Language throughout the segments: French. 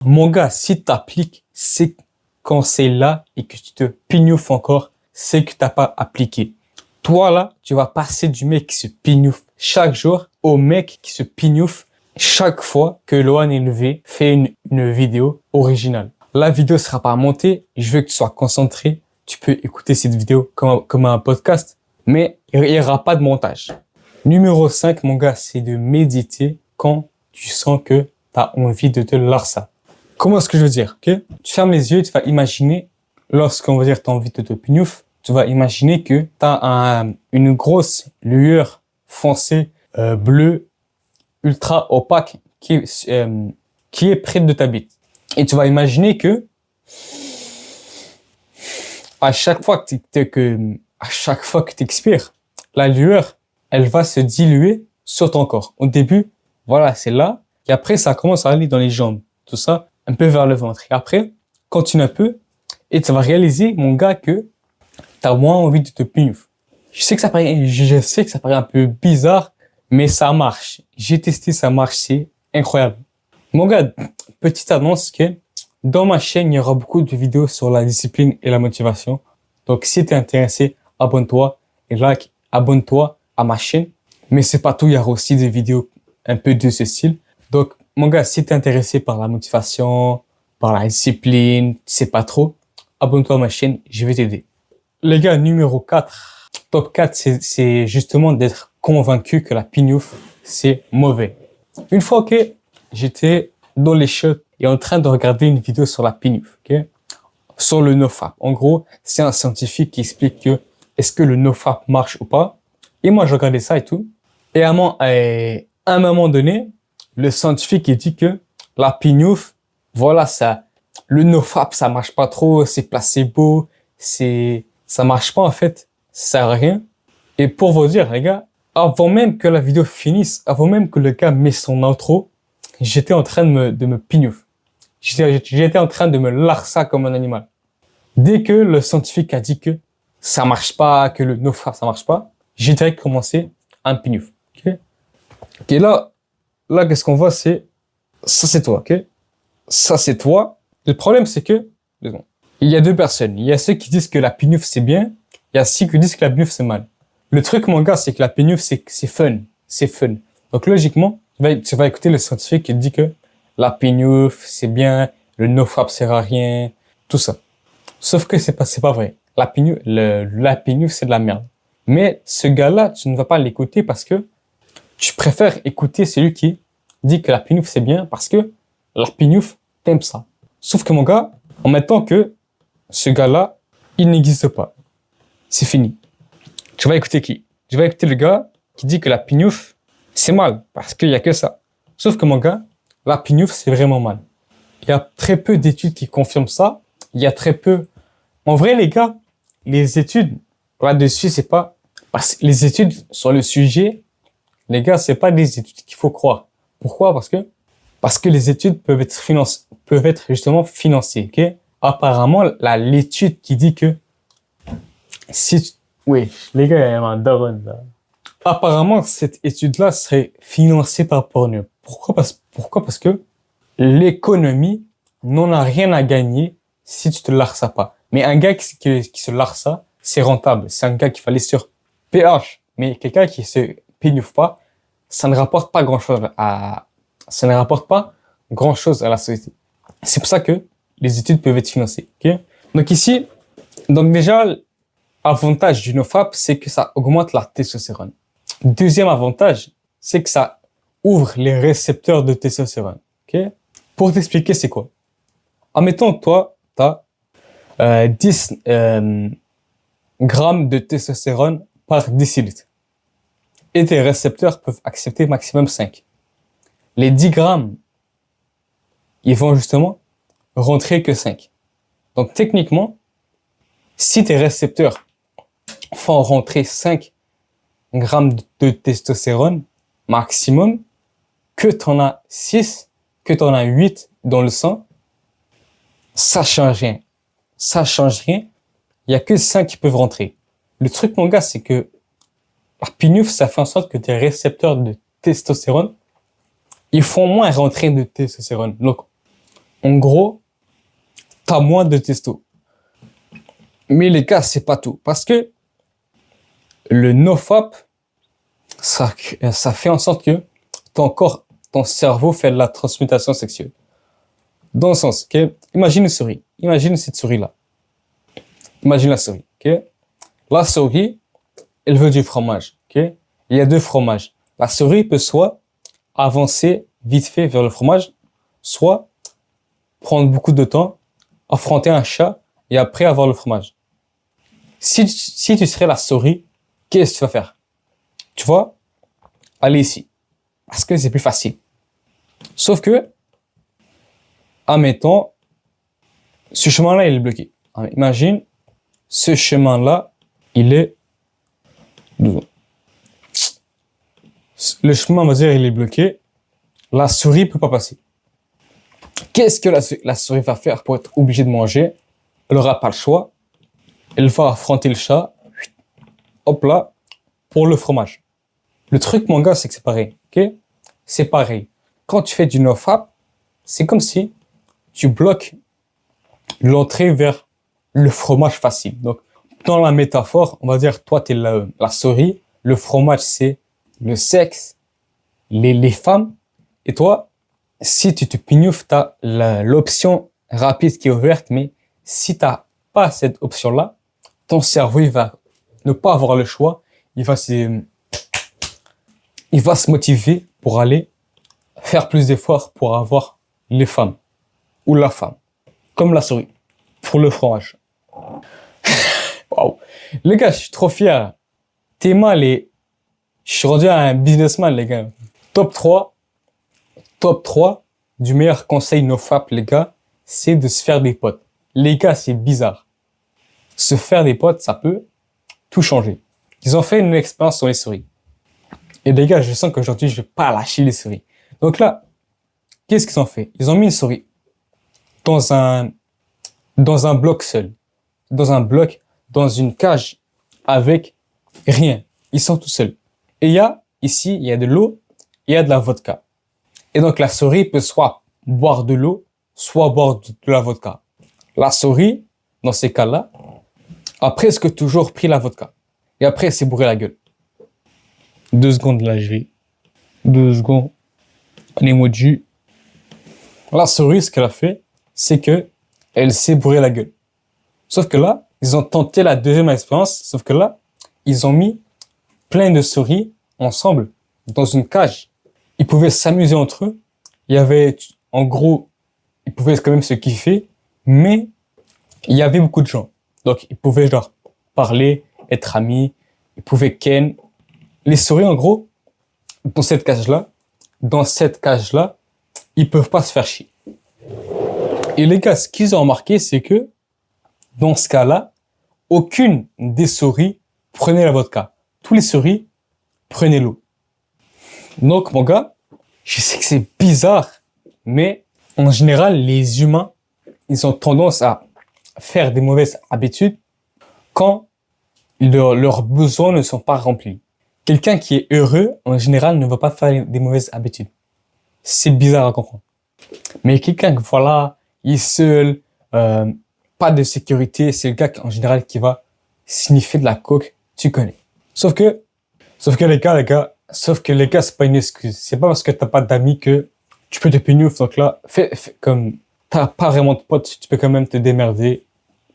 Mon gars, si tu appliques ces conseils-là et que tu te pignoufes encore, c'est que tu n'as pas appliqué. Toi, là, tu vas passer du mec qui se pignouffe chaque jour au mec qui se pignouffe chaque fois que Lohan Élevé fait une vidéo originale. La vidéo sera pas montée, je veux que tu sois concentré. Tu peux écouter cette vidéo comme un podcast, mais il n'y aura pas de montage. Numéro 5, mon gars, c'est de méditer quand tu sens que tu as envie de te larsa. Comment est-ce que je veux dire, ok? Tu fermes les yeux, tu vas imaginer, lorsqu'on va dire tu as envie de te pignouf, tu vas imaginer que tu as une grosse lueur foncée, bleue, ultra opaque, qui est près de ta bite. Et tu vas imaginer que à chaque fois que tu expires, la lueur, elle va se diluer sur ton corps. Au début, voilà, c'est là. Et après, ça commence à aller dans les jambes. Tout ça, un peu vers le ventre. Et après, continue un peu. Et tu vas réaliser, mon gars, que tu as moins envie de te pignouf. Je sais que ça paraît un peu bizarre, mais ça marche. J'ai testé, ça marche. C'est incroyable. Mon gars, petite annonce que dans ma chaîne, il y aura beaucoup de vidéos sur la discipline et la motivation. Donc, si tu es intéressé, abonne-toi et like, abonne-toi à ma chaîne. Mais c'est pas tout, il y aura aussi des vidéos un peu de ce style. Donc, mon gars, si tu es intéressé par la motivation, par la discipline, tu sais pas trop, abonne-toi à ma chaîne, je vais t'aider. Les gars, numéro 4. Top 4, c'est justement d'être convaincu que la pignouf, c'est mauvais. Une fois que j'étais dans les chiottes et en train de regarder une vidéo sur la pignouf, ok? Sur le NoFap. En gros, c'est un scientifique qui explique que est-ce que le NoFap marche ou pas. Et moi, je regardais ça et tout. Et à un moment donné, le scientifique il dit que la pignouf, voilà, ça, le NoFap, ça marche pas trop, c'est placebo, ça marche pas en fait, ça sert à rien. Et pour vous dire, les gars, avant même que la vidéo finisse, avant même que le gars met son intro, j'étais en train de me pignouf. J'étais en train de me larsa comme un animal. Dès que le scientifique a dit que ça marche pas, que le NoFap ça marche pas, j'ai direct commencé à me pignouf. Ok? Et là, qu'est-ce qu'on voit, ça c'est toi, ok? Ça c'est toi. Le problème c'est que, il y a deux personnes. Il y a ceux qui disent que la pignouf c'est bien, il y a ceux qui disent que la pignouf c'est mal. Le truc, mon gars, c'est que la pignouf c'est fun. C'est fun. Donc logiquement, tu vas écouter le scientifique qui dit que la pignouf, c'est bien, le NoFap sert à rien, tout ça. Sauf que c'est pas vrai. La pignouf, c'est de la merde. Mais ce gars-là, tu ne vas pas l'écouter parce que tu préfères écouter celui qui dit que la pignouf, c'est bien parce que la pignouf, t'aimes ça. Sauf que mon gars, en mettant que ce gars-là, il n'existe pas. C'est fini. Tu vas écouter qui? Tu vas écouter le gars qui dit que la pignouf, c'est mal parce qu'il y a que ça. Sauf que mon gars, la pignouf, c'est vraiment mal. Il y a très peu d'études qui confirment ça. Il y a très peu. En vrai, les gars, les études là-dessus, c'est pas. Parce que les études sur le sujet, les gars, c'est pas des études qu'il faut croire. Pourquoi? Parce que les études peuvent être justement financées, ok? Apparemment, l'étude qui dit que oui, les gars, il y a un daron, là. Apparemment, cette étude-là serait financée par Pornhub. Pourquoi? Parce que l'économie n'en a rien à gagner si tu te larsas pas. Mais un gars qui se larsa, c'est rentable. C'est un gars qui va aller sur PH. Mais quelqu'un qui se pignouffe pas, ça ne rapporte pas grand-chose à la société. C'est pour ça que les études peuvent être financées, ok? Donc déjà, l'avantage du NoFap, c'est que ça augmente la testostérone. Deuxième avantage, c'est que ça ouvre les récepteurs de testostérone, ok? Pour t'expliquer, c'est quoi? Admettons, toi, t'as 10 grammes de testostérone par décilitre. Et tes récepteurs peuvent accepter maximum 5. Les 10 grammes, ils vont justement rentrer que 5. Donc techniquement, si tes récepteurs font rentrer 5 grammes de testostérone maximum, que tu en as 6, que tu en as 8 dans le sang, ça change rien. Ça change rien. Il y a que 5 qui peuvent rentrer. Le truc, mon gars, c'est que la pignouf, ça fait en sorte que tes récepteurs de testostérone, ils font moins rentrer de testostérone. Donc, En gros, t'as moins de testo. Mais les gars, c'est pas tout. Parce que le nofap, ça fait en sorte que ton cerveau fait de la transmutation sexuelle. Dans le sens que, imagine une souris. Imagine cette souris-là. Imagine la souris, ok? La souris, elle veut du fromage, ok? Il y a deux fromages. La souris peut soit avancer vite fait vers le fromage, soit prendre beaucoup de temps, affronter un chat et après avoir le fromage. Si tu serais la souris, qu'est-ce que tu vas faire? Tu vas aller ici. Parce que c'est plus facile. Sauf que, admettons, ce chemin-là, il est bloqué. Imagine, ce chemin-là, il est... Le chemin, on va dire, il est bloqué. La souris peut pas passer. Qu'est-ce que la souris va faire pour être obligée de manger? Elle aura pas le choix. Elle va affronter le chat. Hop là, pour le fromage. Le truc, mon gars, c'est que c'est pareil. Ok? C'est pareil. Quand tu fais du nofap, c'est comme si tu bloques l'entrée vers le fromage facile. Donc, dans la métaphore, on va dire, toi, t'es la souris. Le fromage, c'est le sexe, les femmes. Et toi, si tu te pignoufes, t'as l'option rapide qui est ouverte. Mais si t'as pas cette option-là, ton cerveau, il va ne pas avoir le choix. Il va se motiver pour aller faire plus d'efforts pour avoir les femmes ou la femme, comme la souris, pour le fromage. Waouh, les gars, je suis trop fier. Théma, je suis rendu à un businessman, les gars. Top 3 du meilleur conseil nofap, les gars, c'est de se faire des potes. Les gars, c'est bizarre. Se faire des potes, ça peut tout changer. Ils ont fait une expérience sur les souris. Et les gars, je sens qu'aujourd'hui, je vais pas lâcher les souris. Donc là, qu'est-ce qu'ils ont fait? Ils ont mis une souris dans un bloc seul. Dans un bloc, dans une cage, avec rien. Ils sont tout seuls. Et il y a de l'eau, il y a de la vodka. Et donc, la souris peut soit boire de l'eau, soit boire de la vodka. La souris, dans ces cas-là, a presque toujours pris la vodka. Et après, elle s'est bourré la gueule. 2 secondes, là, je vais. 2 secondes. Un emoji. La souris, ce qu'elle a fait, c'est que elle s'est bourré la gueule. Sauf que là, ils ont tenté la deuxième expérience. Sauf que là, ils ont mis plein de souris ensemble dans une cage. Ils pouvaient s'amuser entre eux. Il y avait, en gros, ils pouvaient quand même se kiffer, mais il y avait beaucoup de gens. Donc, ils pouvaient genre parler, être amis, ils pouvaient ken. Les souris, en gros, dans cette cage-là, ils peuvent pas se faire chier. Et les gars, ce qu'ils ont remarqué, c'est que dans ce cas-là, aucune des souris prenait la vodka. Tous les souris prenaient l'eau. Donc, mon gars, je sais que c'est bizarre, mais en général, les humains, ils ont tendance à faire des mauvaises habitudes quand leurs besoins ne sont pas remplis. Quelqu'un qui est heureux, en général, ne va pas faire des mauvaises habitudes. C'est bizarre à comprendre. Mais quelqu'un que, voilà, il est seul, pas de sécurité, c'est le gars, en général, qui va sniffer de la coke, tu connais. Sauf que les gars, c'est pas une excuse. C'est pas parce que t'as pas d'amis que tu peux te pignouf. Donc là, fais comme t'as pas vraiment de potes, tu peux quand même te démerder.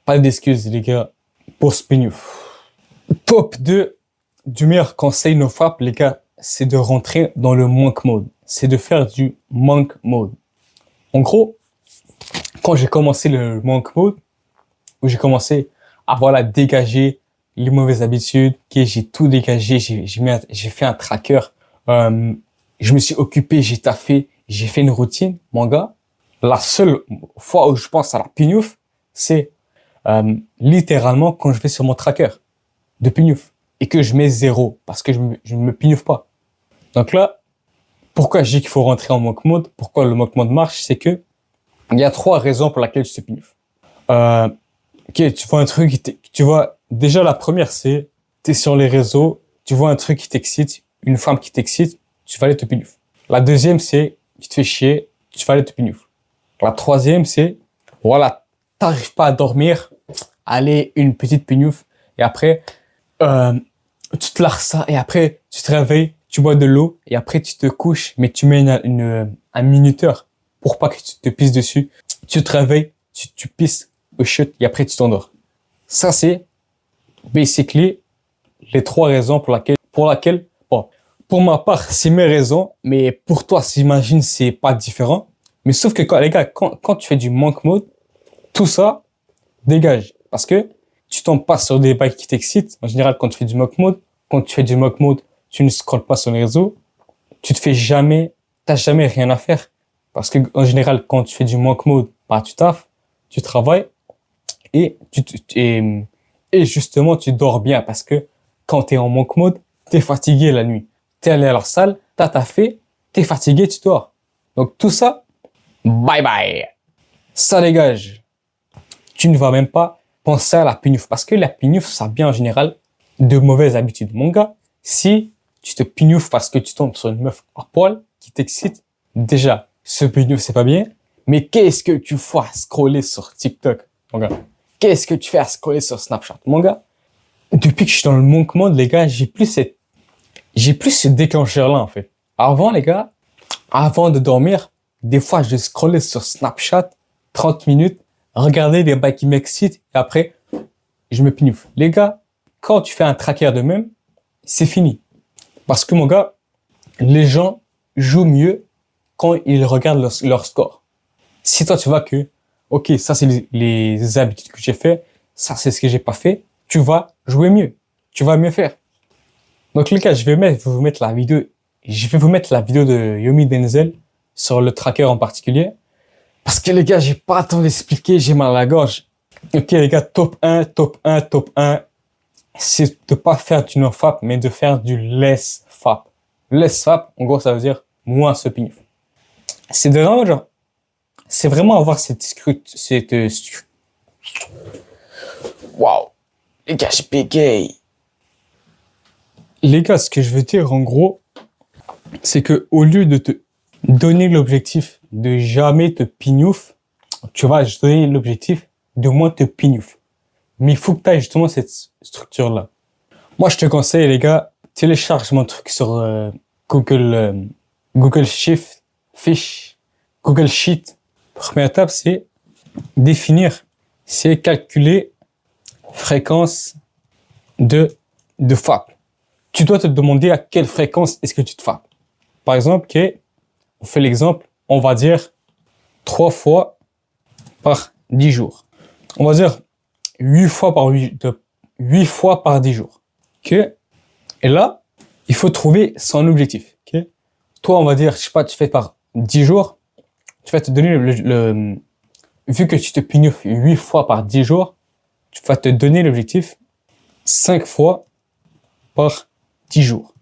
Pas d'excuses, les gars, pour se pignouf. Top 2 du meilleur conseil nofap, les gars, c'est de rentrer dans le monk mode. C'est de faire du monk mode. En gros, quand j'ai commencé le monk mode, où j'ai commencé à voilà dégager les mauvaises habitudes, j'ai tout dégagé, j'ai fait un tracker, je me suis occupé, j'ai taffé, j'ai fait une routine, mon gars. La seule fois où je pense à la pignouf, c'est littéralement quand je vais sur mon tracker de pignouf et que je mets 0 parce que je me pignouf pas. Donc là, pourquoi je dis qu'il faut rentrer en monk mode, pourquoi le monk mode marche, c'est que il y a 3 raisons pour lesquelles tu te pignoufes. Ok, tu vois un truc, tu vois, déjà la première c'est, t'es sur les réseaux, tu vois un truc qui t'excite, une femme qui t'excite, tu vas aller te pignouf. La deuxième c'est, tu te fais chier, tu vas aller te pignouf. La troisième, c'est, voilà, t'arrives pas à dormir, allez, une petite pignouf, et après, tu te largues ça, et après, tu te réveilles, tu bois de l'eau, et après, tu te couches, mais tu mets un minuteur pour pas que tu te pisses dessus. Tu te réveilles, tu pisses au chute, et après, tu t'endors. Ça, c'est, basically, les trois raisons pour laquelle, bon, pour ma part, c'est mes raisons, mais pour toi, j'imagine, c'est pas différent. Mais sauf que les gars, quand tu fais du monk mode, tout ça dégage. Parce que tu tombes pas sur des bails qui t'excitent. En général, quand tu fais du monk mode, tu ne scrolles pas sur les réseaux. T'as jamais rien à faire. Parce que, en général, quand tu fais du monk mode, bah, tu taffes, tu travailles et et justement, tu dors bien parce que quand t'es en monk mode, t'es fatigué la nuit. T'es allé à la salle, t'as taffé, t'es fatigué, tu dors. Donc tout ça, bye bye. Ça dégage. Tu ne vas même pas penser à la pignouf parce que la pignouf, ça a bien en général de mauvaises habitudes. Mon gars, si tu te pignoufes parce que tu tombes sur une meuf à poil qui t'excite, déjà, ce pignouf, c'est pas bien. Mais qu'est-ce que tu fais à scroller sur TikTok, mon gars? Qu'est-ce que tu fais à scroller sur Snapchat, mon gars? Depuis que je suis dans le monk mode, les gars, j'ai plus ce déclencheur-là, en fait. Avant, les gars, avant de dormir, des fois, je scrollais sur Snapchat 30 minutes, regardais des bails qui m'excitent, et après, je me pignouffe. Les gars, quand tu fais un tracker de même, c'est fini. Parce que, mon gars, les gens jouent mieux quand ils regardent leur score. Si toi, tu vois que, ok, ça, c'est les habitudes que j'ai fait, ça, c'est ce que j'ai pas fait, tu vas jouer mieux. Tu vas mieux faire. Donc, les gars, je vais vous mettre la vidéo de Yomi Denzel sur le tracker en particulier. Parce que, les gars, j'ai pas le temps d'expliquer, j'ai mal à la gorge. Ok, les gars, top 1, c'est de pas faire du no-fap, mais de faire du less fap. Less fap, en gros, ça veut dire moins se pignouf. C'est vraiment avoir waouh. Les gars, je bégaye. Les gars, ce que je veux dire, en gros, c'est que au lieu de te donner l'objectif de jamais te pignouf, tu vas te donner l'objectif de moins te pignouf. Mais il faut que tu aies justement cette structure-là. Moi, je te conseille, les gars, télécharge mon truc sur Google Sheet. Première étape, c'est calculer fréquence de FAP. Tu dois te demander à quelle fréquence est-ce que tu te FAP. Par exemple, on fait l'exemple, on va dire 3 fois par 10 jours. On va dire 8 fois par 10 jours. Okay? Et là, il faut trouver son objectif. Okay? Toi, on va dire, je sais pas, tu fais par 10 jours, tu vas te donner vu que tu te pignoufes 8 fois par 10 jours, tu vas te donner l'objectif 5 fois par 10 jours.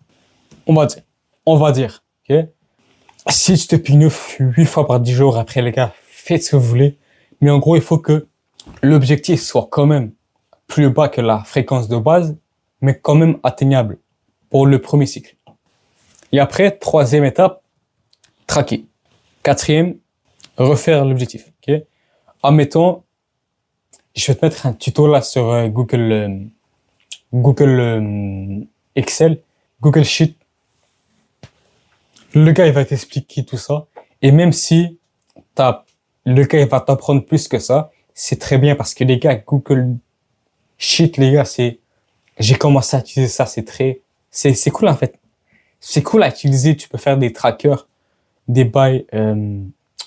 On va dire, ok? Si tu te pignoufes 8 fois par 10 jours, après, les gars, faites ce que vous voulez. Mais en gros, il faut que l'objectif soit quand même plus bas que la fréquence de base, mais quand même atteignable pour le premier cycle. Et après, troisième étape, traquer. Quatrième, refaire l'objectif. Okay? Admettons, je vais te mettre un tuto là sur Google Excel, Google Sheet. Le gars, il va t'expliquer tout ça. Et même si le gars, il va t'apprendre plus que ça, c'est très bien parce que les gars, Google Sheet, les gars, j'ai commencé à utiliser ça, c'est cool en fait. C'est cool à utiliser, tu peux faire des trackers, des bails,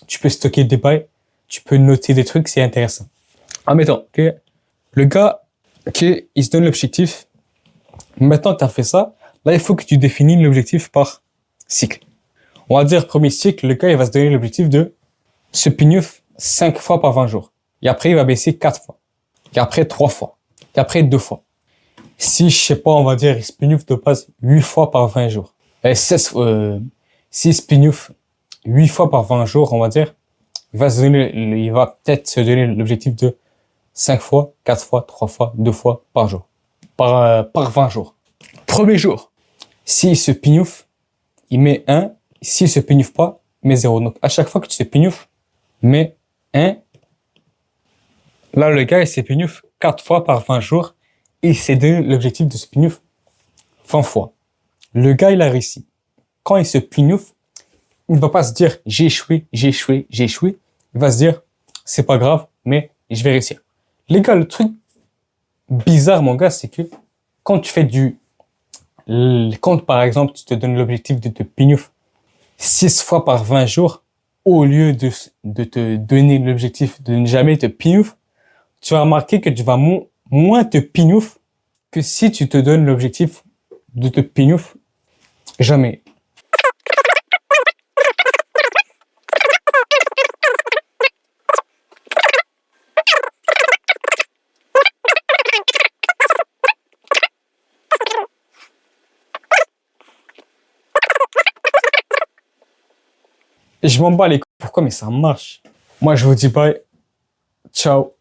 tu peux stocker des bails, tu peux noter des trucs, c'est intéressant. Admettons, que le gars, il se donne l'objectif. Maintenant que tu as fait ça, là, il faut que tu définis l'objectif par cycle. On va dire, premier cycle, le gars, il va se donner l'objectif de se pignouf 5 fois par 20 jours. Et après, il va baisser 4 fois. Et après, 3 fois. Et après, 2 fois. Si, je sais pas, on va dire, il se pignouf de base 8 fois par 20 jours. S'il se pignouf 8 fois par 20 jours, on va dire, il va peut-être se donner l'objectif de 5 fois, 4 fois, 3 fois, 2 fois par jour. Par 20 jours. Premier jour. S'il se pignouf, il met 1. S'il se pignouf pas, il met 0. Donc, à chaque fois que tu te pignoufes, Mais, hein, là, le gars, il s'est pinouf 4 fois par 20 jours et il s'est donné l'objectif de se pinouf 20 fois. Le gars, il a réussi. Quand il se pinouf, il ne va pas se dire j'ai échoué, j'ai échoué, j'ai échoué. Il va se dire c'est pas grave, mais je vais réussir. Les gars, le truc bizarre, mon gars, c'est que quand tu fais quand par exemple, tu te donnes l'objectif de te pinouf 6 fois par 20 jours, au lieu de te donner l'objectif de ne jamais te pinouf, tu vas remarquer que tu vas moins te pinouf que si tu te donnes l'objectif de te pinouf jamais. Et je m'en bats les couilles. Pourquoi? Mais ça marche. Moi, je vous dis bye. Ciao.